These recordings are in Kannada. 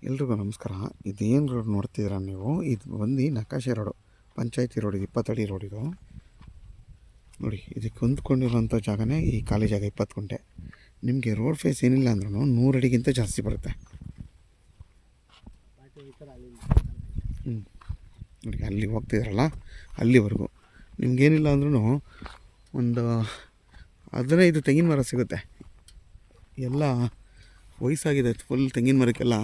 ಎಲ್ರಿಗೂ ನಮಸ್ಕಾರ. ಇದೇನು ರೋಡ್ ನೋಡ್ತಿದ್ದೀರಾ ನೀವು? ಇದು ಬಂದು ನಕಾಶೆ ರೋಡು, ಪಂಚಾಯತಿ ರೋಡ್. ಇದು 20 ಅಡಿ ರೋಡ್. ಇದು ನೋಡಿ, ಇದಕ್ಕೆ ಹೊಂದ್ಕೊಂಡಿರೋಂಥ ಜಾಗನೇ ಈ ಖಾಲಿ ಜಾಗ 20 ಗುಂಟೆ. ನಿಮಗೆ ರೋಡ್ ಫೇಸ್ ಏನಿಲ್ಲ ಅಂದ್ರೂ 100 ಅಡಿಗಿಂತ ಜಾಸ್ತಿ ಬರುತ್ತೆ. ನೋಡಿ, ಅಲ್ಲಿ ಹೋಗ್ತಿದ್ರಲ್ಲ ಅಲ್ಲಿವರೆಗೂ ನಿಮ್ಗೇನಿಲ್ಲ ಅಂದ್ರೂ ಒಂದು 15 ತೆಂಗಿನ ಮರ ಸಿಗುತ್ತೆ. ಎಲ್ಲ ವಯಸ್ಸಾಗಿದೆ ಫುಲ್ ತೆಂಗಿನ ಮರಕ್ಕೆಲ್ಲ.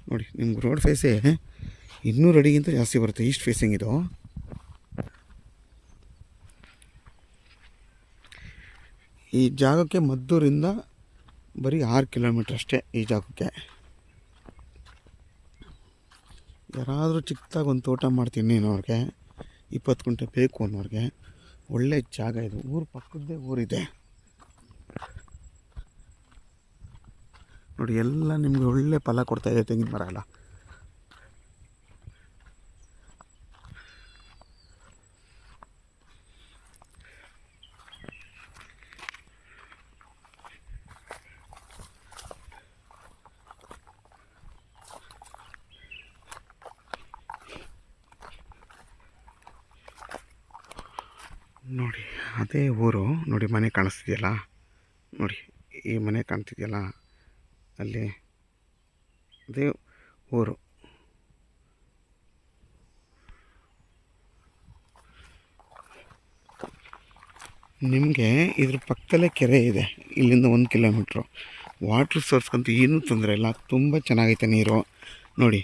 ನೋಡಿ, ನಿಮ್ಗೆ ರೋಡ್ ಫೇಸೇ 200 ಅಡಿಗಿಂತ ಜಾಸ್ತಿ ಬರುತ್ತೆ. ಈಸ್ಟ್ ಫೇಸಿಂಗ್ ಇದು. ಈ ಜಾಗಕ್ಕೆ ಮದ್ದೂರಿಂದ ಬರೀ 6 ಕಿಲೋಮೀಟ್ರ್ ಅಷ್ಟೇ. ಈ ಜಾಗಕ್ಕೆ ಯಾರಾದರೂ ಚಿಕ್ಕದಾಗಿ ಒಂದು ತೋಟ ಮಾಡ್ತೀನಿ ಅನ್ನೋರಿಗೆ, 20 ಗುಂಟೆ ಬೇಕು ಅನ್ನೋರಿಗೆ ಒಳ್ಳೆ ಜಾಗ ಇದು. ಊರು ಪಕ್ಕದ್ದೇ ಊರಿದೆ. ನೋಡಿ, ಎಲ್ಲ ನಿಮಗೆ ಒಳ್ಳೆ ಫಲ ಕೊಡ್ತಾಯಿದೆ ತೆಂಗಿನ ಮರ ಎಲ್ಲ. ನೋಡಿ, ಅದೇ ಊರು. ನೋಡಿ, ಮನೆ ಕಾಣಿಸ್ತಿದೆಯಲ್ಲ, ನೋಡಿ ಈ ಮನೆ ಕಾಣ್ತಿದೆಯಲ್ಲ, ಅಲ್ಲಿ ಅದೇ ಊರು. ನಿಮಗೆ ಇದ್ರ ಪಕ್ಕದಲ್ಲೇ ಕೆರೆ ಇದೆ. ಇಲ್ಲಿಂದ 1 ಕಿಲೋಮೀಟ್ರು. ವಾಟ್ರ್ ಸೋರ್ಸ್ಗಂತೂ ಏನೂ ತೊಂದರೆ ಇಲ್ಲ, ತುಂಬ ಚೆನ್ನಾಗೈತೆ ನೀರು. ನೋಡಿ,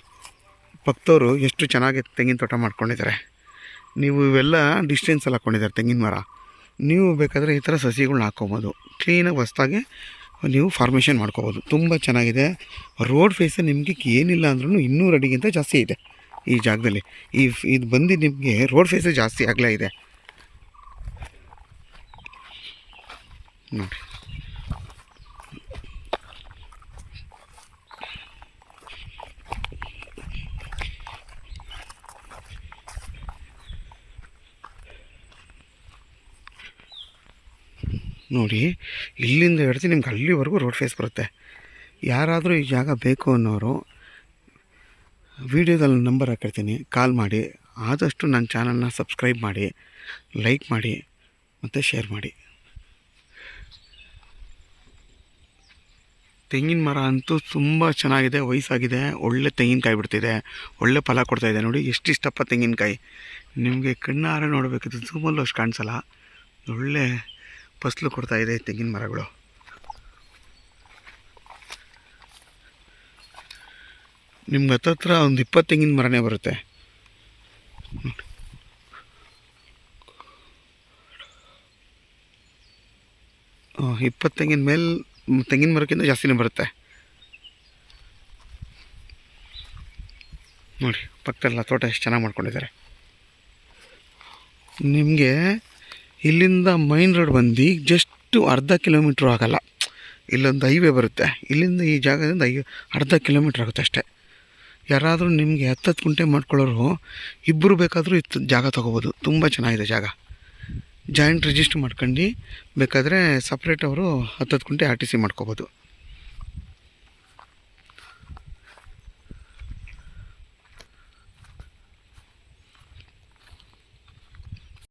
ಪಕ್ಕದವರು ಎಷ್ಟು ಚೆನ್ನಾಗಿ ತೆಂಗಿನ ತೋಟ ಮಾಡ್ಕೊಂಡಿದ್ದಾರೆ. ನೀವು ಇವೆಲ್ಲ ಡಿಸ್ಟೆನ್ಸಲ್ಲಿ ಹಾಕ್ಕೊಂಡಿದ್ದಾರೆ ತೆಂಗಿನ ಮರ. ನೀವು ಬೇಕಾದರೆ ಈ ಥರ ಸಸಿಗಳ್ನ ಹಾಕ್ಕೊಬೋದು. ಕ್ಲೀನಾಗಿ ಹೊಸ್ದಾಗಿ ನೀವು ಫಾರ್ಮೇಷನ್ ಮಾಡ್ಕೋಬೋದು. ತುಂಬ ಚೆನ್ನಾಗಿದೆ. ರೋಡ್ ಫೇಸ್ ನಿಮಗೆ ಏನಿಲ್ಲ ಅಂದ್ರೂ 200 ಅಡಿಗಿಂತ ಜಾಸ್ತಿ ಇದೆ ಈ ಜಾಗದಲ್ಲಿ. ಇದು ಬಂದು ನಿಮಗೆ ರೋಡ್ ಫೇಸೇ ಜಾಸ್ತಿ ಆಗಲೇ ಇದೆ. ನೋಡಿ, ನೋಡಿ ಇಲ್ಲಿಂದ ಹಿಡಿದು ನಿಮ್ಗೆ ಅಲ್ಲಿವರೆಗೂ ರೋಡ್ ಫೇಸ್ ಬರುತ್ತೆ. ಯಾರಾದರೂ ಈ ಜಾಗ ಬೇಕು ಅನ್ನೋರು ವಿಡಿಯೋದಲ್ಲಿ ನಂಬರ್ ಹಾಕಿರ್ತೀನಿ, ಕಾಲ್ ಮಾಡಿ. ಆದಷ್ಟು ನನ್ನ ಚಾನಲ್ನ ಸಬ್ಸ್ಕ್ರೈಬ್ ಮಾಡಿ, ಲೈಕ್ ಮಾಡಿ ಮತ್ತು ಶೇರ್ ಮಾಡಿ. ತೆಂಗಿನ ಮರ ಅಂತೂ ತುಂಬ ಚೆನ್ನಾಗಿದೆ, ವಯಸ್ಸಾಗಿದೆ, ಒಳ್ಳೆ ತೆಂಗಿನಕಾಯಿ ಬಿಡ್ತಿದೆ, ಒಳ್ಳೆ ಫಲ ಕೊಡ್ತಾಯಿದೆ. ನೋಡಿ ಎಷ್ಟು ಇಷ್ಟಪ್ಪ ತೆಂಗಿನಕಾಯಿ. ನಿಮಗೆ ಕಣ್ಣಾರೆ ನೋಡಬೇಕಿತ್ತು, ಝೂಮಲ್ಲೂ ಅಷ್ಟು ಕಾಣಿಸಲ್ಲ. ಒಳ್ಳೆ ಫಸಲು ಕೊಡ್ತಾಯಿದೆ ತೆಂಗಿನ ಮರಗಳು. ನಿಮ್ಗೆ ಹತ್ತತ್ರ ಒಂದು 20 ತೆಂಗಿನ ಮರನೇ ಬರುತ್ತೆ. 20 ತೆಂಗಿನ ಮೇಲೆ ತೆಂಗಿನ ಮರಕ್ಕಿಂತ ಜಾಸ್ತಿನೇ ಬರುತ್ತೆ. ನೋಡಿ, ಪಕ್ಕದಲ್ಲ ತೋಟ ಎಷ್ಟು ಚೆನ್ನಾಗಿ ಮಾಡ್ಕೊಂಡಿದ್ದಾರೆ. ನಿಮಗೆ ಇಲ್ಲಿಂದ ಮೈನ್ ರೋಡ್ ಬಂದು ಜಸ್ಟು ಅರ್ಧ ಕಿಲೋಮೀಟ್ರ್ ಆಗೋಲ್ಲ. ಇಲ್ಲೊಂದು ಹೈವೇ ಬರುತ್ತೆ. ಇಲ್ಲಿಂದ ಈ ಜಾಗದಿಂದ ಅರ್ಧ ಕಿಲೋಮೀಟ್ರ್ ಆಗುತ್ತೆ ಅಷ್ಟೇ. ಯಾರಾದರೂ ನಿಮಗೆ 10 ಗುಂಟೆ ಮಾಡ್ಕೊಳ್ಳೋರು ಇಬ್ಬರು ಬೇಕಾದರೂ ಜಾಗ ತೊಗೋಬೋದು. ತುಂಬ ಚೆನ್ನಾಗಿದೆ ಜಾಗ. ಜಾಯಿಂಟ್ ರಿಜಿಸ್ಟ್ರ್ ಮಾಡ್ಕೊಂಡು ಬೇಕಾದರೆ ಸಪ್ರೇಟ್ ಅವರು 10 ಗುಂಟೆ RTC ಮಾಡ್ಕೋಬೋದು.